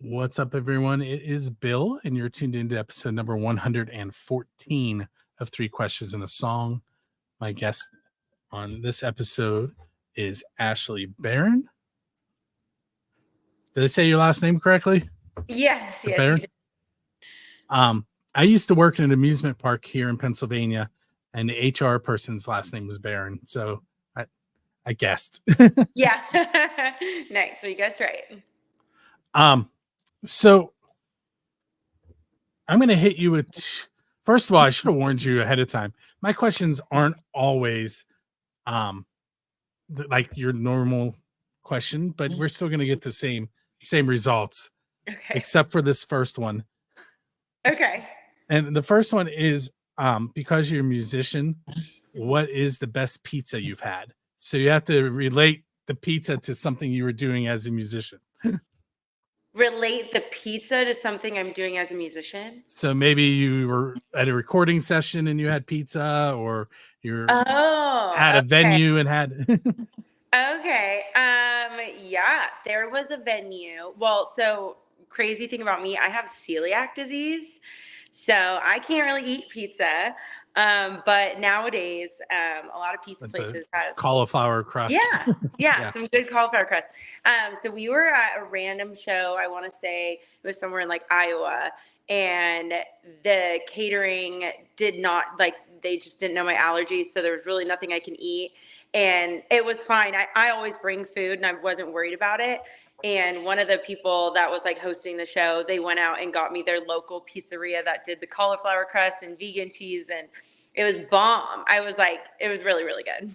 What's up, everyone? It is Bill, and you're tuned into episode number 114 of Three Questions and a Song. My guest on this episode is Ashley Barron. Did I say your last name correctly? Yes, yes. Barron? I used to work in an amusement park here in Pennsylvania, and the HR person's last name was Barron, so I guessed. Yeah. Nice. So you guessed right. So I'm going to hit you with, first of all, I should have warned you ahead of time. My questions aren't always like your normal question, but we're still going to get the same results. Okay. Except for this first one. Okay. And the first one is because you're a musician, what is the best pizza you've had? So you have to relate the pizza to something you were doing as a musician. Relate the pizza to something I'm doing as a musician. So maybe you were at a recording session and you had pizza, or you're at a venue and had. Okay. Yeah, there was a venue. Well, so crazy thing about me, I have celiac disease, so I can't really eat pizza. But nowadays, a lot of pizza places has cauliflower crust. Yeah, some good cauliflower crust. So we were at a random show. I want to say it was somewhere in like Iowa, and the catering did not they just didn't know my allergies, so there was really nothing I can eat, and it was fine. I always bring food, and I wasn't worried about it. And one of the people that was like hosting the show, they went out and got me their local pizzeria that did the cauliflower crust and vegan cheese. And it was bomb. I was like, it was really, really good.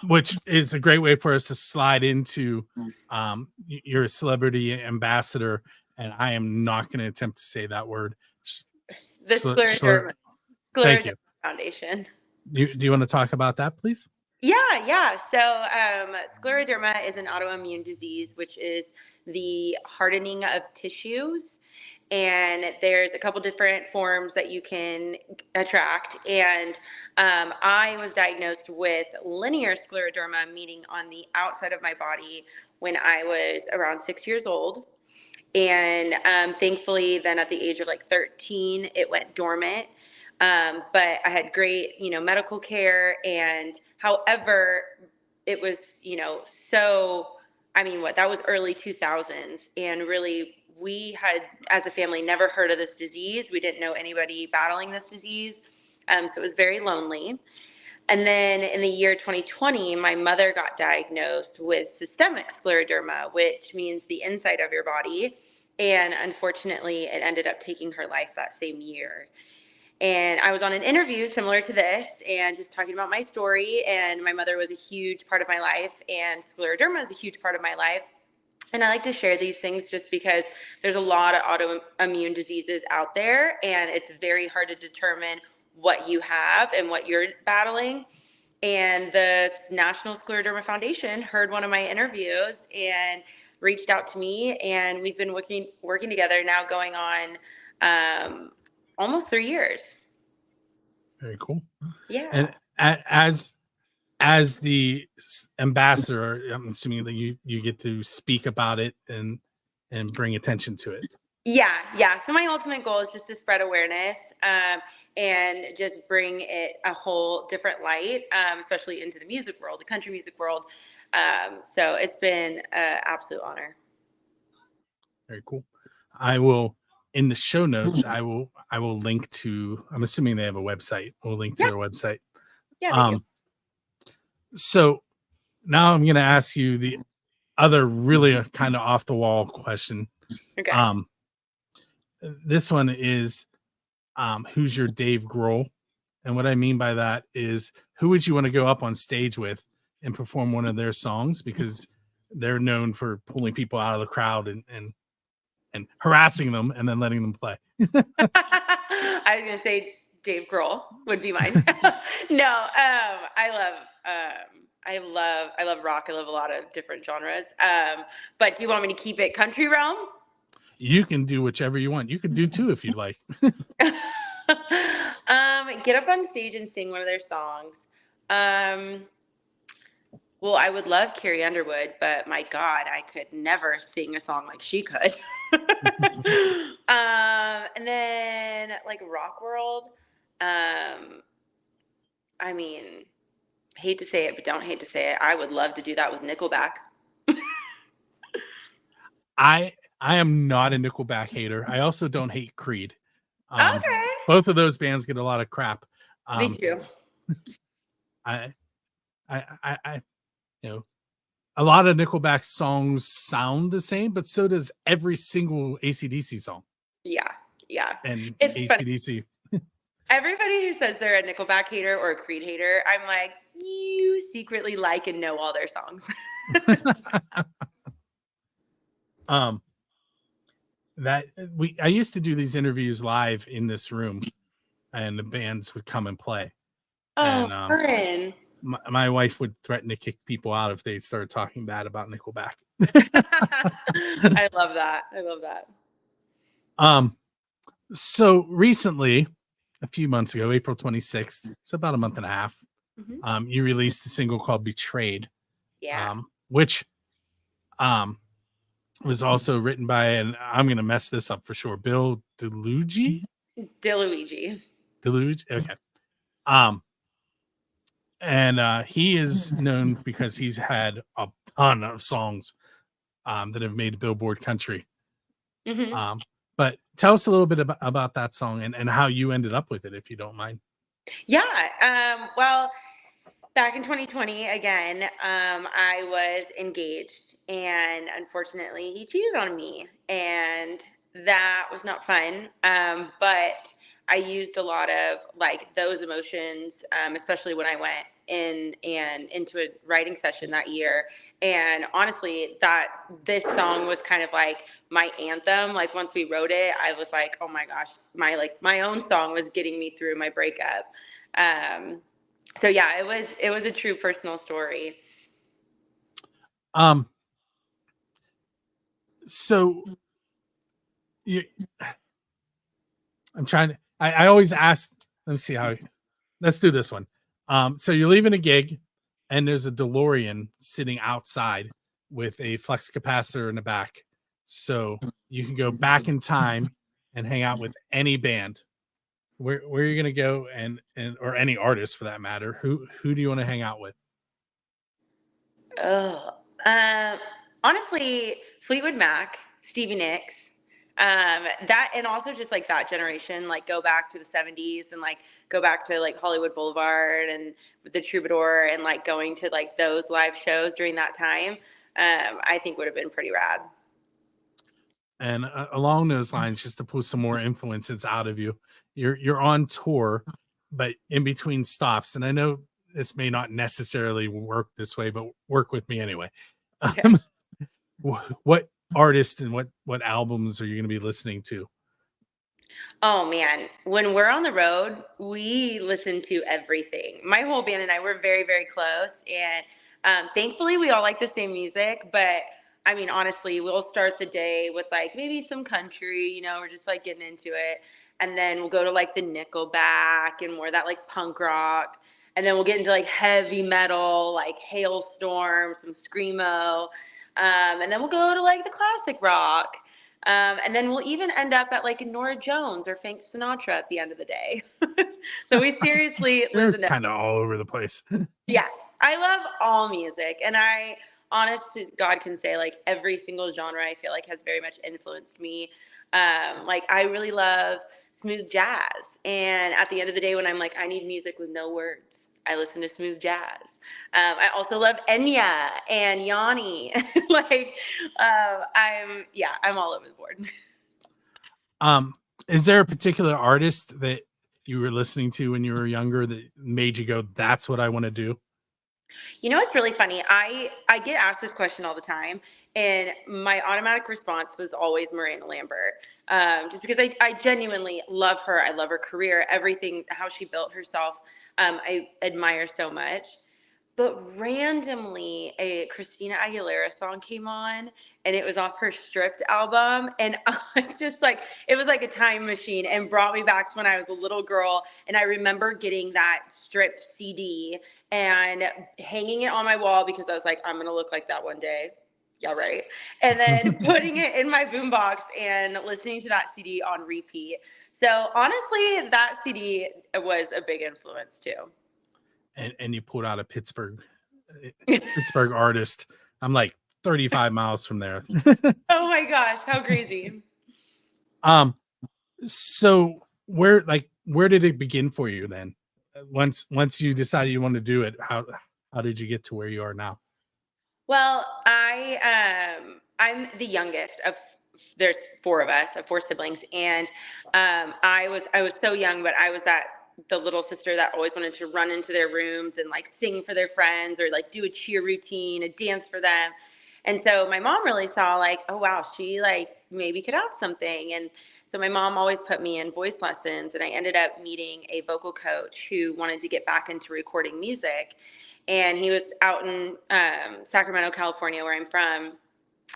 Which is a great way for us to slide into you're a celebrity ambassador. And I am not going to attempt to say that word. The Scleroderma Foundation. Do you want to talk about that, please? Yeah. So scleroderma is an autoimmune disease, which is the hardening of tissues. And there's a couple different forms that you can attract. And I was diagnosed with linear scleroderma, meaning on the outside of my body, when I was around 6 years old. And thankfully, then at the age of like 13, it went dormant. But I had great, medical care. And however, it was, that was early 2000s. And really, we had, as a family, never heard of this disease. We didn't know anybody battling this disease. So it was very lonely. And then in the year 2020, my mother got diagnosed with systemic scleroderma, which means the inside of your body. And unfortunately, it ended up taking her life that same year. And I was on an interview similar to this and just talking about my story. And my mother was a huge part of my life, and scleroderma is a huge part of my life. And I like to share these things just because there's a lot of autoimmune diseases out there, and it's very hard to determine what you have and what you're battling. And the National Scleroderma Foundation heard one of my interviews and reached out to me, and we've been working together now going on almost 3 years. Very cool. Yeah. And as the ambassador, I'm assuming that you get to speak about it and bring attention to it. Yeah. So my ultimate goal is just to spread awareness and just bring it a whole different light, especially into the music world, the country music world. So it's been an absolute honor. Very cool. I will, in the show notes, I will link to, I'm assuming they have a website. We'll link to their website. Yeah. So now I'm going to ask you the other really kind of off the wall question. Okay. This one is, who's your Dave Grohl? And what I mean by that is, who would you want to go up on stage with and perform one of their songs? Because they're known for pulling people out of the crowd and harassing them and then letting them play. I was going to say Dave Grohl would be mine. No, I love rock. I love a lot of different genres. But do you want me to keep it country realm? You can do whichever you want. You can do two if you'd like. Get up on stage and sing one of their songs. Well, I would love Carrie Underwood, but my God, I could never sing a song like she could. And then like Rock World. I mean, hate to say it, but don't hate to say it. I would love to do that with Nickelback. I am not a Nickelback hater. I also don't hate Creed. Okay. Both of those bands get a lot of crap. Me too. I, you know, a lot of Nickelback songs sound the same, but so does every single AC/DC song. Yeah. Yeah. And It's funny. AC/DC. Everybody who says they're a Nickelback hater or a Creed hater, I'm like, you secretly like and know all their songs. I used to do these interviews live in this room, and the bands would come and play. Oh, and, fun. my wife would threaten to kick people out if they started talking bad about Nickelback. I love that. I love that. So recently, a few months ago, April 26th, it's about a month and a half, you released a single called Betrayed. Yeah. Which was also written by, and I'm going to mess this up for sure, Bill DeLuigi? DeLuigi. Okay. And he is known because he's had a ton of songs that have made Billboard Country. But tell us a little bit about that song and how you ended up with it, if you don't mind. Yeah. Well, back in 2020, again, I was engaged, and unfortunately, he cheated on me, and that was not fun. But I used a lot of like those emotions, especially when I went into a writing session that year. And honestly, that this song was kind of like my anthem. Like once we wrote it, I was like, oh my gosh, my own song was getting me through my breakup. So yeah, it was a true personal story. So I'm trying to, I always ask, let's do this one. So you're leaving a gig and there's a DeLorean sitting outside with a flex capacitor in the back. So you can go back in time and hang out with any band. Where are you going to go and or any artist for that matter? Who do you want to hang out with? Honestly, Fleetwood Mac, Stevie Nicks, that, and also just like that generation, like go back to the 70s and like go back to like Hollywood Boulevard and the Troubadour and like going to like those live shows during that time, I think would have been pretty rad. And along those lines, just to pull some more influences out of you, you're on tour, but in between stops, and I know this may not necessarily work this way, but work with me anyway. Okay. What artist and what albums are you going to be listening to? Oh man, when we're on the road, we listen to everything. My whole band and I, we're very, very close, and thankfully we all like the same music. But I mean, honestly, we'll start the day with like maybe some country, you know, we're just like getting into it, and then we'll go to like the Nickelback and more that like punk rock, and then we'll get into like heavy metal, like Hailstorm, some screamo, and then we'll go to like the classic rock. And then we'll even end up at like Norah Jones or Frank Sinatra at the end of the day. So we seriously listen to kind of all over the place. Yeah, I love all music, and I, honest to God, can say like every single genre I feel like has very much influenced me. Like I really love smooth jazz, and at the end of the day, when I'm like I need music with no words, I listen to smooth jazz. I also love Enya and Yanni. Like I'm all over the board. Is there a particular artist that you were listening to when you were younger that made you go, that's what I want to do? You know, it's really funny. I get asked this question all the time, and my automatic response was always Miranda Lambert, just because I genuinely love her. I love her career, everything, how she built herself. I admire so much. But randomly, a Christina Aguilera song came on, and it was off her Stripped album. And I just like, it was like a time machine and brought me back to when I was a little girl. And I remember getting that Stripped CD and hanging it on my wall because I was like, I'm going to look like that one day. Yeah, right. And then putting it in my boombox and listening to that CD on repeat. So honestly, that CD was a big influence too. And you pulled out a Pittsburgh artist. I'm like 35 miles from there. Oh my gosh, how crazy. So where did it begin for you then? Once you decided you wanted to do it, how did you get to where you are now? Well, I'm the youngest of, there's four of us, four siblings, and I was so young, but I was the little sister that always wanted to run into their rooms and like sing for their friends or like do a cheer routine, a dance for them. And so my mom really saw like, oh wow, she like maybe could have something. And so my mom always put me in voice lessons, and I ended up meeting a vocal coach who wanted to get back into recording music. And he was out in Sacramento, California, where I'm from.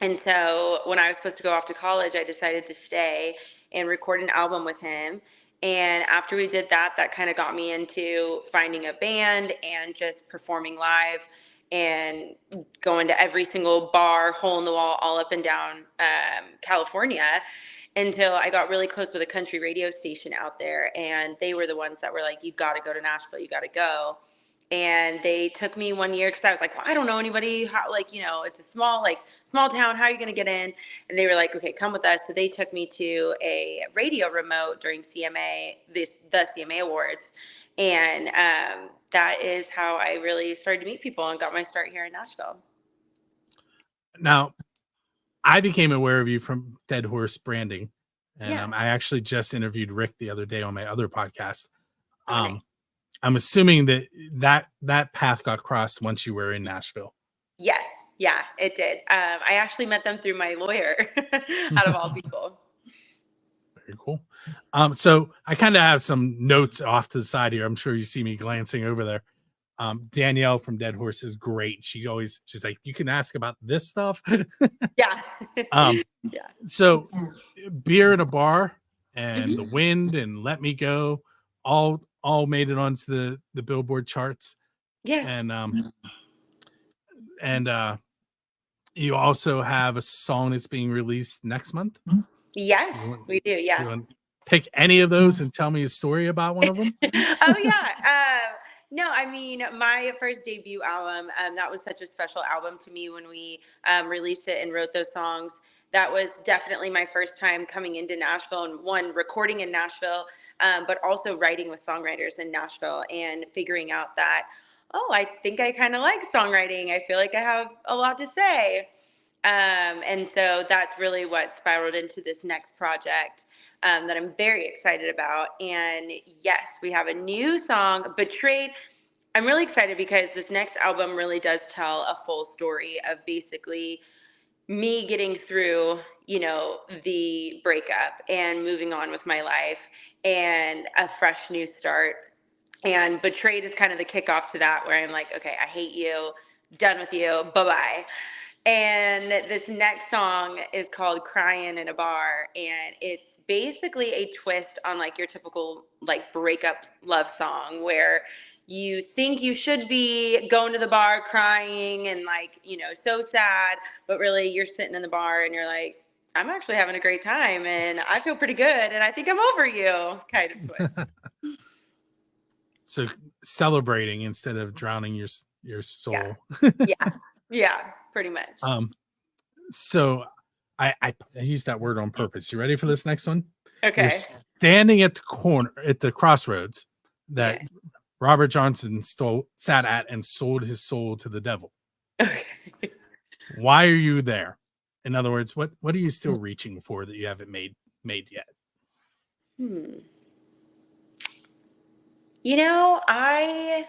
And so when I was supposed to go off to college, I decided to stay and record an album with him. And after we did that, that kind of got me into finding a band and just performing live and going to every single bar, hole in the wall, all up and down California, until I got really close with a country radio station out there. And they were the ones that were like, you got to go to Nashville, you got to go. And they took me 1 year because I was like, well, I don't know anybody. How, like, you know, it's a small town. How are you going to get in? And they were like, okay, come with us. So they took me to a radio remote during CMA, the CMA Awards. And that is how I really started to meet people and got my start here in Nashville. Now, I became aware of you from Dead Horse Branding. And Yeah. I actually just interviewed Rick the other day on my other podcast. Okay. I'm assuming that path got crossed once you were in Nashville. Yes. Yeah, it did. I actually met them through my lawyer, out of all people. Very cool. So I kind of have some notes off to the side here. I'm sure you see me glancing over there. Danielle from Dead Horse is great. She's like, you can ask about this stuff. Yeah. Yeah. So Beer in a Bar and The Wind and Let Me Go all made it onto the Billboard charts. Yes. And you also have a song that's being released next month. Yes, we do. Yeah. You want to pick any of those and tell me a story about one of them? Oh yeah. No, I mean, my first debut album, that was such a special album to me when we released it and wrote those songs. That was definitely my first time coming into Nashville, and recording in Nashville, but also writing with songwriters in Nashville and figuring out that, oh, I think I kind of like songwriting. I feel like I have a lot to say. And so that's really what spiraled into this next project that I'm very excited about. And yes, we have a new song, Betrayed. I'm really excited because this next album really does tell a full story of basically me getting through, you know, the breakup and moving on with my life and a fresh new start. And Betrayed is kind of the kickoff to that, where I'm like, okay, I hate you, done with you, bye-bye. And this next song is called Crying in a Bar, and it's basically a twist on like your typical like breakup love song, where you think you should be going to the bar crying and like, you know, so sad, but really you're sitting in the bar and you're like, I'm actually having a great time and I feel pretty good and I think I'm over you, kind of twist. So celebrating instead of drowning your soul. Yeah, pretty much. So I used that word on purpose. You ready for this next one? Okay. You're standing at the crossroads that Robert Johnson sat at and sold his soul to the devil. Okay. Why are you there? In other words, what are you still reaching for that you haven't made yet? You know, I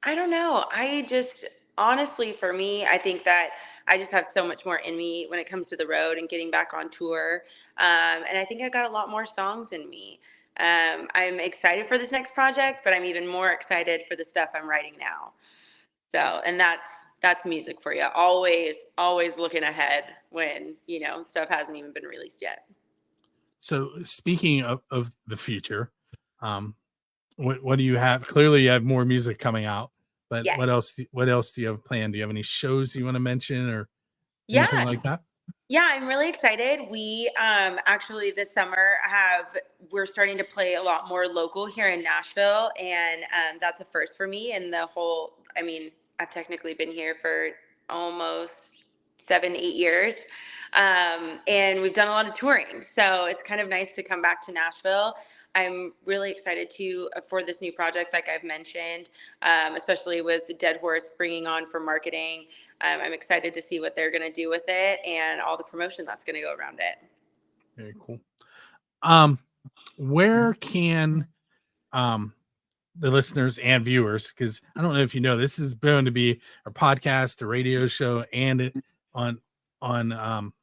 don't know. I just, honestly, for me, I think that I just have so much more in me when it comes to the road and getting back on tour. And I think I got a lot more songs in me. I'm excited for this next project, but I'm even more excited for the stuff I'm writing now. So, and that's music for you. Always looking ahead when, stuff hasn't even been released yet. So speaking of the future, what do you have? Clearly you have more music coming out, but Yes. what else do you have planned? Do you have any shows you want to mention or anything Yeah. like that? Yeah, I'm really excited. We actually this summer we're starting to play a lot more local here in Nashville, and that's a first for me. And I've technically been here for almost 7-8 years, and we've done a lot of touring. So it's kind of nice to come back to Nashville. I'm really excited for this new project, like I've mentioned, especially with Dead Horse bringing on for marketing. I'm excited to see what they're going to do with it and all the promotion that's going to go around it. Very cool. Where can the listeners and viewers, because I don't know if you know, this is going to be a podcast, a radio show, and it on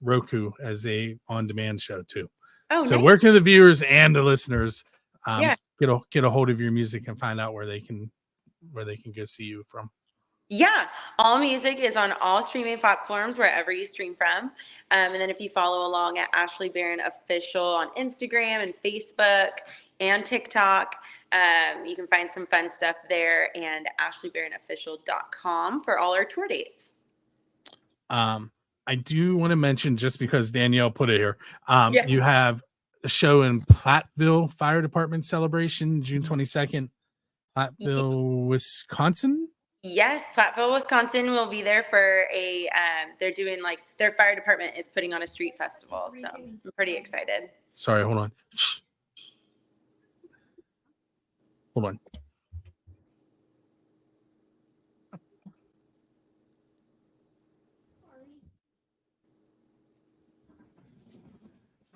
Roku as a on-demand show too. Oh, so nice. where can the viewers and the listeners Yeah. get a hold of your music and find out where they can go see you from? Yeah, all music is on all streaming platforms wherever you stream from. And then if you follow along at Ashley Barron Official on Instagram and Facebook and TikTok, you can find some fun stuff there, and ashleybarronofficial.com for all our tour dates. I do want to mention, just because Danielle put it here, Yeah. you have a show in Platteville Fire Department celebration, June 22nd, Platteville, Wisconsin. Yes, Platteville, Wisconsin will be there for they're doing their fire department is putting on a street festival. So I'm pretty excited. Sorry, hold on. Hold on.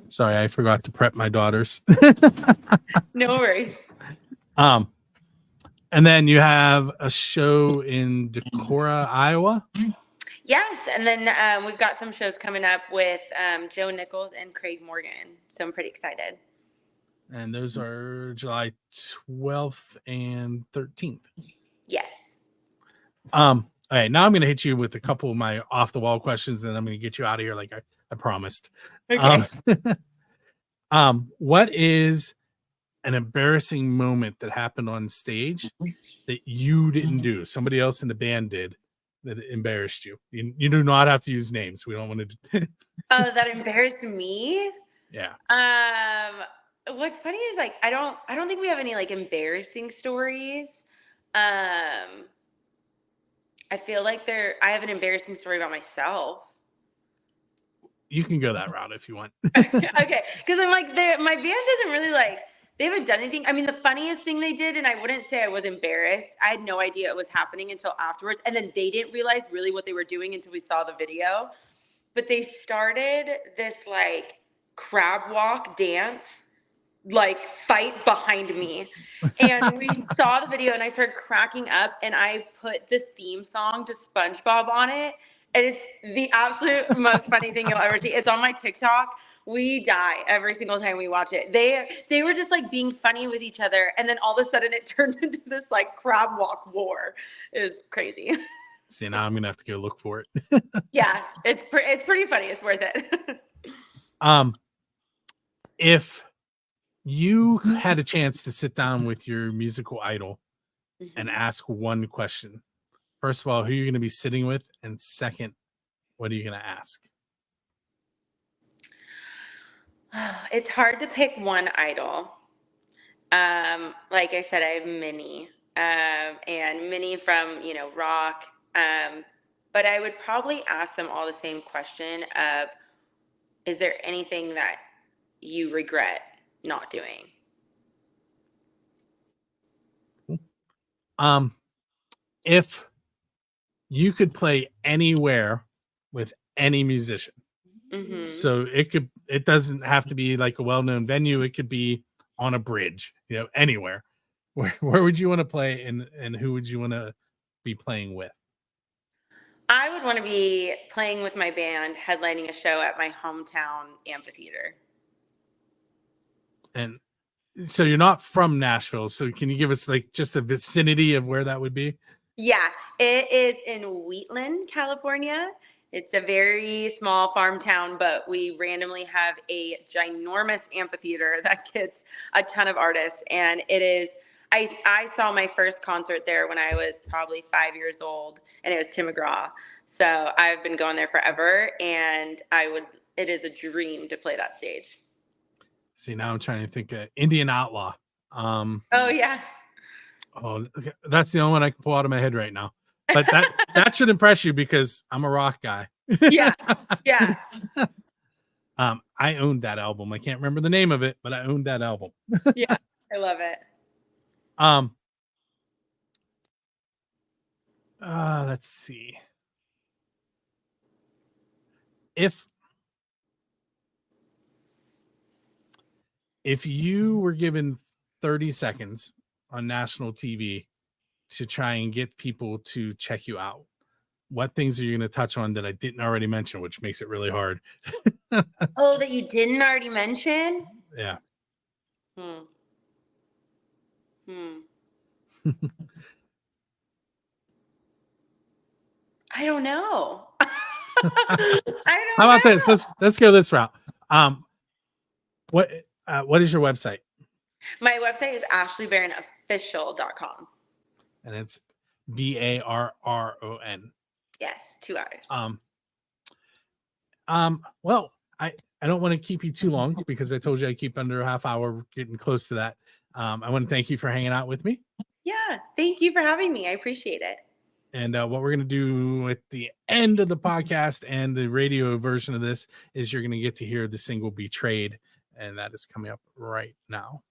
Sorry, I forgot to prep my daughters. No worries. And then you have a show in Decorah, Iowa. Yes, and then we've got some shows coming up with Joe Nichols and Craig Morgan, so I'm pretty excited. And those are July 12th and 13th. Yes. All right, now I'm going to hit you with a couple of my off the wall questions, and I'm going to get you out of here like I promised. Okay. What is an embarrassing moment that happened on stage that you didn't do, somebody else in the band did, that embarrassed you? You do not have to use names. We don't want to. That embarrassed me? Yeah. What's funny is I don't think we have any embarrassing stories. I feel like I have an embarrassing story about myself. You can go that route if you want. Okay, because I'm my band doesn't really they haven't done anything. I mean, the funniest thing they did, and I wouldn't say I was embarrassed. I had no idea it was happening until afterwards. And then they didn't realize really what they were doing until we saw the video. But they started this crab walk dance, fight behind me. And we saw the video and I started cracking up, and I put the theme song to SpongeBob on it. And it's the absolute most funny thing you'll ever see. It's on my TikTok. We die every single time we watch it. They were just being funny with each other, and then all of a sudden it turned into this crab walk war. It was crazy. See, now I'm gonna have to go look for it. Yeah, it's pretty funny. It's worth it. If you had a chance to sit down with your musical idol and ask one question, first of all, who are you going to be sitting with? And second, what are you going to ask? It's hard to pick one idol. Like I said, I have many, and many from, rock. But I would probably ask them all the same question of, is there anything that you regret not doing? If you could play anywhere with any musician, so it doesn't have to be a well-known venue. It could be on a bridge, anywhere. Where would you want to play, and who would you want to be playing with? I would want to be playing with my band, headlining a show at my hometown amphitheater. And So you're not from Nashville. So can you give us like just the vicinity of where that would be? Yeah, it is in Wheatland, California. It's a very small farm town, but we randomly have a ginormous amphitheater that gets a ton of artists. And it is, I saw my first concert there when I was probably 5 years old, and it was Tim McGraw. So I've been going there forever, and it is a dream to play that stage. See, now I'm trying to think Indian Outlaw. Oh, yeah. Oh, okay. That's the only one I can pull out of my head right now. But that should impress you because I'm a rock guy. Yeah. Yeah. I owned that album. I can't remember the name of it, but I owned that album. Yeah. I love it. Let's see. If you were given 30 seconds on national TV to try and get people to check you out, what things are you going to touch on that I didn't already mention, which makes it really hard? Oh, that you didn't already mention? Yeah. I don't know. How about this? Let's go this route. What is your website? My website is ashleybarronofficial.com. And it's Barron. Yes, 2 hours. Well, I don't want to keep you too long because I told you I keep under a half hour, getting close to that. I want to thank you for hanging out with me. Yeah, thank you for having me. I appreciate it. And what we're going to do at the end of the podcast and the radio version of this is you're going to get to hear the single Betrayed. And that is coming up right now.